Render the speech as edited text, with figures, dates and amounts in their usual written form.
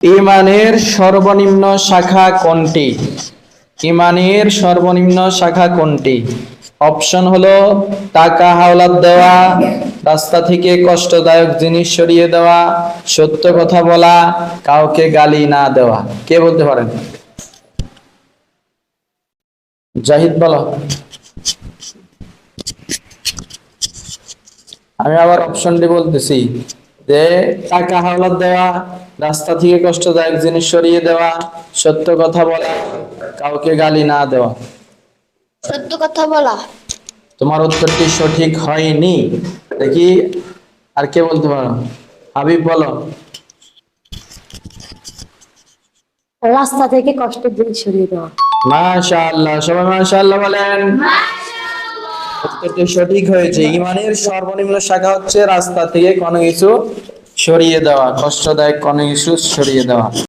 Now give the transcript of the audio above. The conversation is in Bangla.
ঈমানের সর্বনিম্ন শাখা কোনটি? ঈমানের সর্বনিম্ন শাখা কোনটি? অপশন হলো টাকা হাওলাত দেওয়া, রাস্তা থেকে কষ্টদায়ক জিনিস সরিয়ে দেওয়া, সত্য কথা বলা, কাউকে গালি না দেওয়া। কে বলতে পারেন? জাহিদ বলো। আমি আবার অপশনটি বলতেছি যে টাকা হাওলাত দেওয়া, রাস্তা থেকে কষ্টদায়ক জিনিস সরিয়ে দেওয়া, সত্য কথা বলা, কাউকে গালি না দেওয়া। সত্য কথা বলা। তোমার উত্তরটি সঠিক হয়নি। দেখি আর কে বলতে পারো? হাবিব বলো। রাস্তা থেকে কষ্টের জিনিস সরিয়ে দেওয়া। মাশাআল্লাহ, সবাই মাশাআল্লাহ বলেন। উত্তরটি সঠিক হয়েছে। ঈমানের সর্বনিম্ন শাখা হচ্ছে রাস্তা থেকে কোনো কিছু সরিয়ে দেওয়া, কষ্টদায়ক কোনো কিছু সরিয়ে দেওয়া।